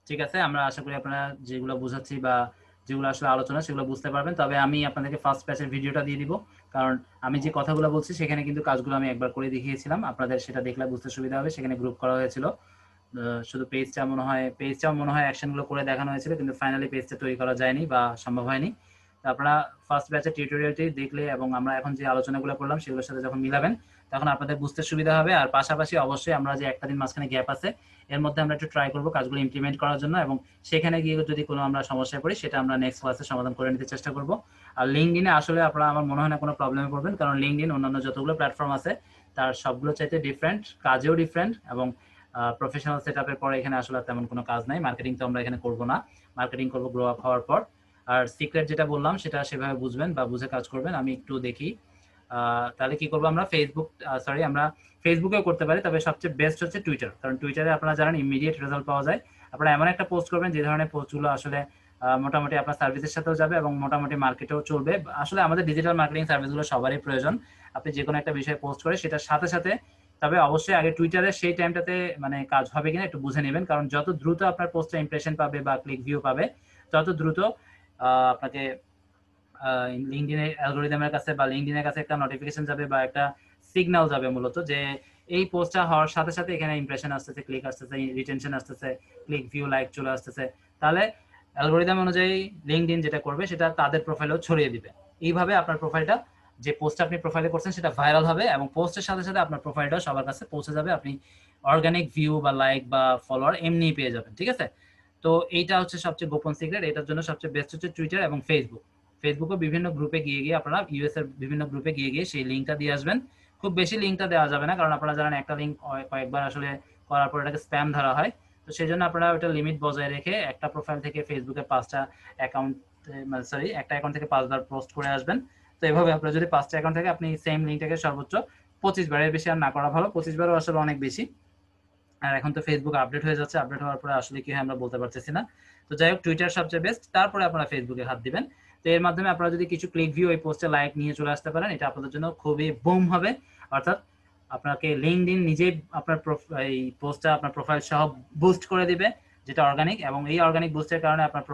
ঠিক আছে, আমরা আশা করি আপনারা যেগুলো বোঝাচ্ছি বা যেগুলো আসলে আলোচনা সেগুলো বুঝতে পারবেন। তবে আমি আপনাদেরকে ফার্স্ট ব্যাচের ভিডিওটা দিয়ে দিব, কারণ আমি যে কথাগুলো বলছি সেখানে কিন্তু কাজগুলো আমি একবার করে দেখিয়েছিলাম, আপনাদের সেটা দেখলে বুঝতে সুবিধা হবে। সেখানে গ্রুপ করা হয়েছিল, শুধু পেজটা মনে হয় অ্যাকশনগুলো করে দেখানো হয়েছিল, কিন্তু ফাইনালি পেজটা তৈরি করা যায়নি বা সম্ভব হয়নি। তো আপনারা ফার্স্ট ব্যাচের টিউটোরিয়ালটি দেখলে এবং আমরা এখন যে আলোচনাগুলো করলাম সেগুলোর সাথে যখন মিলাবেন তখন আপনাদের বুঝতে সুবিধা হবে। আর পাশাপাশি অবশ্যই আমরা যে একটা দিন মাঝখানে গ্যাপ আছে এর মধ্যে আমরা একটু ট্রাই করবো কাজগুলো ইমপ্লিমেন্ট করার জন্য, এবং সেখানে গিয়ে যদি কোনো আমরা সমস্যায় পড়ি সেটা আমরা নেক্সট ক্লাসে সমাধান করে নিতে চেষ্টা করব। আর লিঙ্কডইনে আসলে আপনারা আমার মনে হয় না কোনো প্রবলেমে পড়বেন, কারণ লিঙ্কডইন অন্যান্য যতগুলো প্ল্যাটফর্ম আছে তার সবগুলো চাইতে ডিফারেন্ট, কাজেও ডিফারেন্ট, এবং প্রফেশনাল সেট আপের পরে এখানে আসলে তেমন কোনো কাজ নাই। মার্কেটিং তো আমরা এখানে করবো না, মার্কেটিং করবো গ্রো আপ হওয়ার পর। আর সিক্রেট যেটা বললাম সেটা সেভাবে বুঝবেন বা বুঝে কাজ করবেন। আমি একটু দেখি, তাহলে কি করবো আমরা আমরা ফেসবুকেও করতে পারি, তবে সবচেয়ে বেস্ট হচ্ছে টুইটার, কারণ টুইটারে আপনারা জানেন ইমিডিয়েট রেজাল্ট পাওয়া যায়। আপনারা এমন একটা পোস্ট করবেন যে ধরনের পোস্টগুলো আসলে মোটামুটি আপনার সার্ভিসের সাথেও যাবে এবং মোটামুটি মার্কেটেও চলবে। আসলে আমাদের ডিজিটাল মার্কেটিং সার্ভিসগুলো সবারই প্রয়োজন। আপনি যে কোনো একটা বিষয়ে পোস্ট করে সেটার সাথে সাথে, তবে অবশ্যই আগে টুইটারে সেই টাইমটাতে মানে কাজ হবে কিনা একটু বুঝে নেবেন, কারণ যত দ্রুত আপনার পোস্টে ইমপ্রেশন পাবে বা ক্লিক ভিউ পাবে তত দ্রুত আপনাকে লিঙ্কডইনের অ্যালগরিদমের কাছে বা লিঙ্কডইনের কাছে একটা নোটিফিকেশন যাবে বা একটা সিগন্যাল যাবে মূলত, যে এই পোস্টটা হওয়ার সাথে সাথে এখানে ইমপ্রেশন আসতেছে, ক্লিক আসতেছে, রিটেনশন আসতেছে, ক্লিক ভিউ লাইক চলে আসতেছে। তাহলে অ্যালগরিদম অনুযায়ী লিঙ্কডইন যেটা করবে সেটা তাদের প্রোফাইলেও ছড়িয়ে দিবে। এইভাবে আপনার প্রোফাইলটা, যে পোস্ট আপনি প্রোফাইলে করছেন সেটা ভাইরাল হবে এবং পোস্টের সাথে সাথে আপনার প্রোফাইলটাও সবার কাছে পৌঁছে যাবে। আপনি অর্গানিক ভিউ বা লাইক বা ফলোয়ার এমনিই পেয়ে যাবেন। ঠিক আছে, তো এইটা হচ্ছে সবচেয়ে গোপন সিক্রেট। এটার জন্য সবচেয়ে বেস্ট হচ্ছে টুইটার এবং ফেসবুক। ফেসবুকে বিভিন্ন গ্রুপে গিয়ে গিয়ে আপনারা ইউএস এর বিভিন্ন গ্রুপে গিয়ে গিয়ে সেই লিঙ্কটা দিয়ে আসবেন। খুব বেশি লিঙ্কটা দেওয়া যাবে না, কারণ আপনারা জানেন একটা লিঙ্ক কয়েকবার আসলে করার পর এটাকে স্প্যাম ধরা হয়। তো সেই জন্য আপনারা ওটা লিমিট বজায় রেখে একটা প্রোফাইল থেকে ফেসবুকে 5টা অ্যাকাউন্ট, একটা অ্যাকাউন্ট থেকে 5বার পোস্ট করে আসবেন। তো এভাবে আপনারা যদি 5টা অ্যাকাউন্ট থেকে আপনি সেম লিঙ্কটাকে সর্বোচ্চ 25বারের বেশি আর না করা ভালো। 25বারও আসলে অনেক বেশি। আর এখন তো ফেসবুক আপডেট হয়ে যাচ্ছে, আপডেট হওয়ার পরে আসলে কি হয় আমরা বলতে পারতেছি না। তো যাই হোক, টুইটার সবচেয়ে বেস্ট, তারপরে আপনারা ফেসবুকে হাত দিবেন। তো এর মাধ্যমে আপনারা যদি কিছু ক্লিক ভিউ ওই পোস্টে লাইক নিয়ে চলে আসতে পারেন, এটা আপনাদের জন্য খুবই বুম হবে। অর্থাৎ আপনাকে লিঙ্কডইন নিজেই আপনার এই পোস্টটা আপনার প্রোফাইল সহ বুস্ট করে দিবে, যেটা অর্গানিক, এবং এই অর্গানিক বুস্টের কারণে আপনার